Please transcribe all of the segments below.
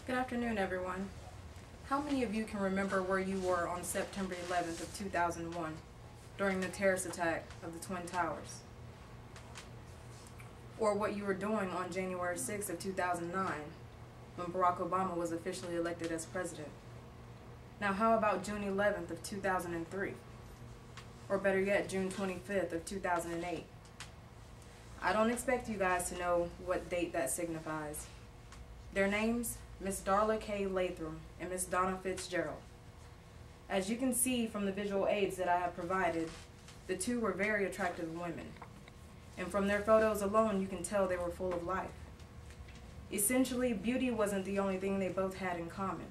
Good afternoon, everyone. How many of you can remember where you were on September 11th of 2001 during the terrorist attack of the Twin Towers? Or what you were doing on January 6th of 2009 when Barack Obama was officially elected as president? Now, how about June 11th of 2003? Or better yet, June 25th of 2008? I don't expect you guys to know what date that signifies. Their names? Miss Darla K. Latham and Miss Donna Fitzgerald. As you can see from the visual aids that I have provided, the two were very attractive women. And from their photos alone, you can tell they were full of life. Essentially, beauty wasn't the only thing they both had in common.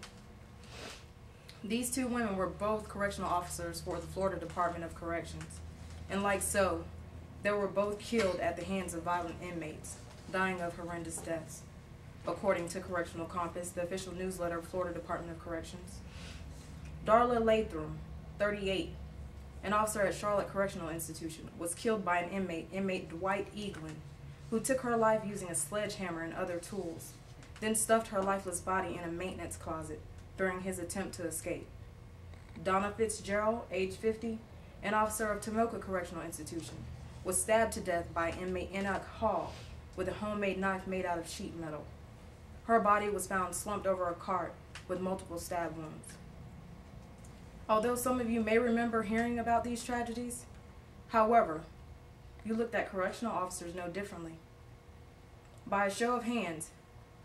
These two women were both correctional officers for the Florida Department of Corrections. And like so, they were both killed at the hands of violent inmates, dying of horrendous deaths, according to Correctional Compass, the official newsletter of Florida Department of Corrections. Darla Latham, 38, an officer at Charlotte Correctional Institution, was killed by an inmate Dwight Eaglin, who took her life using a sledgehammer and other tools, then stuffed her lifeless body in a maintenance closet during his attempt to escape. Donna Fitzgerald, age 50, an officer of Tomoka Correctional Institution, was stabbed to death by inmate Enoch Hall with a homemade knife made out of sheet metal. Her body was found slumped over a cart with multiple stab wounds. Although some of you may remember hearing about these tragedies, however, you looked at correctional officers no differently. By a show of hands,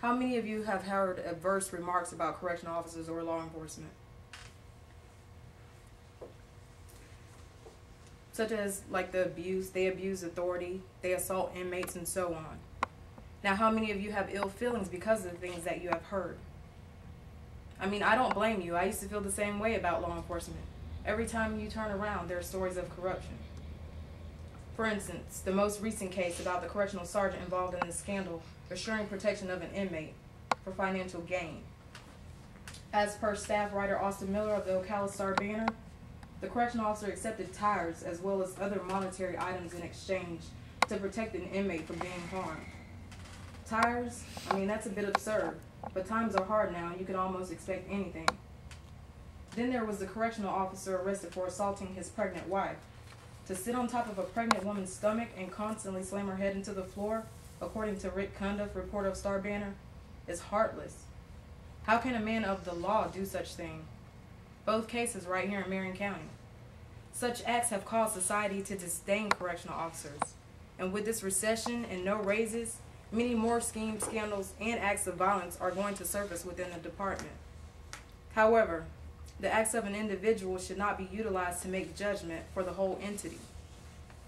how many of you have heard adverse remarks about correctional officers or law enforcement? Such as like they abuse authority, they assault inmates, and so on. Now, how many of you have ill feelings because of the things that you have heard? I mean, I don't blame you. I used to feel the same way about law enforcement. Every time you turn around, there are stories of corruption. For instance, the most recent case about the correctional sergeant involved in the scandal assuring protection of an inmate for financial gain. As per staff writer Austin Miller of the Ocala Star-Banner, the correctional officer accepted tires as well as other monetary items in exchange to protect an inmate from being harmed. Tires? I mean, that's a bit absurd, but times are hard now and you can almost expect anything. Then there was the correctional officer arrested for assaulting his pregnant wife. To sit on top of a pregnant woman's stomach and constantly slam her head into the floor, according to Rick Cundiff, reporter of Star-Banner, is heartless. How can a man of the law do such thing? Both cases right here in Marion County. Such acts have caused society to disdain correctional officers. And with this recession and no raises, many more schemes, scandals, and acts of violence are going to surface within the department. However, the acts of an individual should not be utilized to make judgment for the whole entity.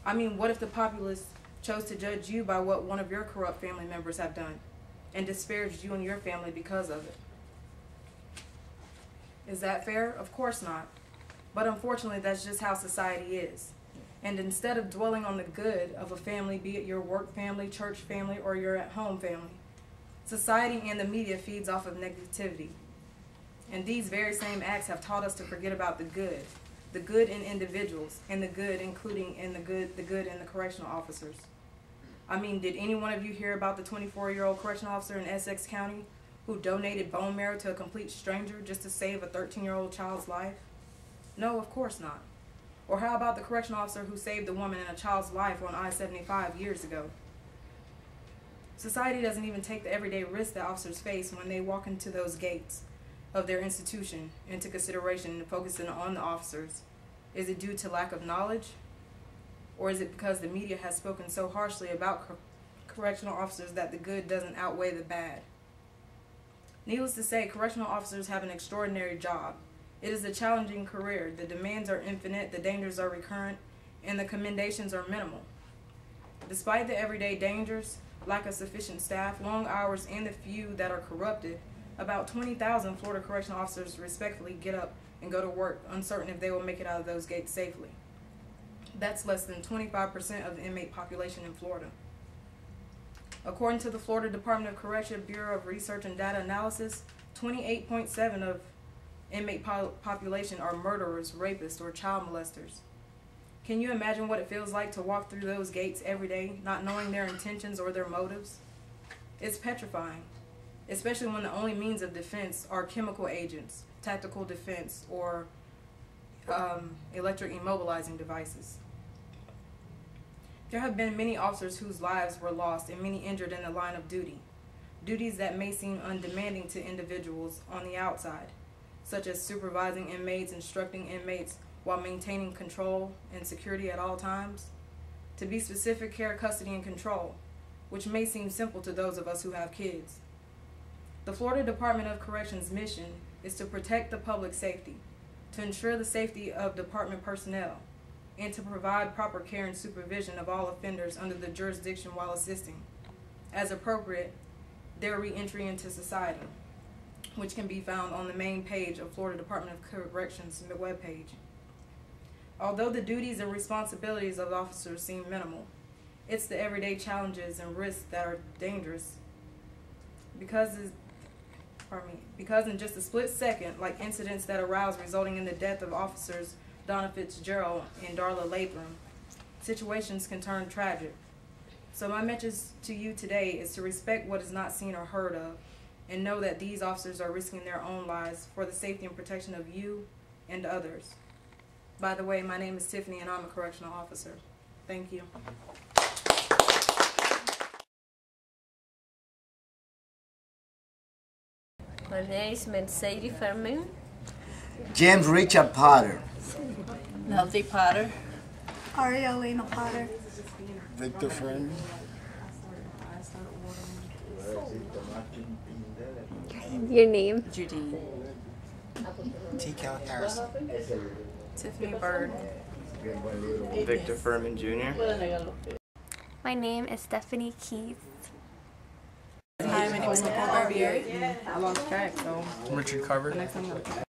I mean, what if the populace chose to judge you by what one of your corrupt family members have done and disparaged you and your family because of it? Is that fair? Of course not. But unfortunately, that's just how society is. And instead of dwelling on the good of a family, be it your work family, church family, or your at-home family, society and the media feeds off of negativity. And these very same acts have taught us to forget about the good in individuals, and the good including in the good in the correctional officers. I mean, did any one of you hear about the 24-year-old correctional officer in Essex County who donated bone marrow to a complete stranger just to save a 13-year-old child's life? No, of course not. Or how about the correctional officer who saved a woman and a child's life on I-75 years ago? Society doesn't even take the everyday risk that officers face when they walk into those gates of their institution into consideration and focusing on the officers. Is it due to lack of knowledge? Or is it because the media has spoken so harshly about correctional officers that the good doesn't outweigh the bad? Needless to say, correctional officers have an extraordinary job. It is a challenging career. The demands are infinite, the dangers are recurrent, and the commendations are minimal. Despite the everyday dangers, lack of sufficient staff, long hours, and the few that are corrupted, about 20,000 Florida correctional officers respectfully get up and go to work, uncertain if they will make it out of those gates safely. That's less than 25% of the inmate population in Florida. According to the Florida Department of Correction Bureau of Research and Data Analysis, 28.7% of inmate population are murderers, rapists, or child molesters. Can you imagine what it feels like to walk through those gates every day, not knowing their intentions or their motives? It's petrifying. especially when the only means of defense are chemical agents, tactical defense, or electric immobilizing devices. There have been many officers whose lives were lost and many injured in the line of duty, duties that may seem undemanding to individuals on the outside, such as supervising inmates, instructing inmates while maintaining control and security at all times. To be specific, care, custody, and control, which may seem simple to those of us who have kids. The Florida Department of Corrections' mission is to protect the public safety, to ensure the safety of department personnel, and to provide proper care and supervision of all offenders under the jurisdiction while assisting, as appropriate, their re-entry into society, which can be found on the main page of Florida Department of Corrections' webpage. Although the duties and responsibilities of officers seem minimal, it's the everyday challenges and risks that are dangerous. Because in just a split second, like incidents that aroused resulting in the death of officers Donna Fitzgerald and Darla Latham, situations can turn tragic. So my message to you today is to respect what is not seen or heard of, and know that these officers are risking their own lives for the safety and protection of you and others. By the way, my name is Tiffany and I'm a correctional officer. Thank you. My name is Mercedes Fermin. James Richard Potter. Nelty Potter. Arielena Potter. Victor Friend. Your name? Judine. T. Cal Harrison. Tiffany Bird. Victor Furman Jr. My name is Stephanie Keith. Hi, my name is Nicole Barbieri. I lost track, so Richard Carver. next time.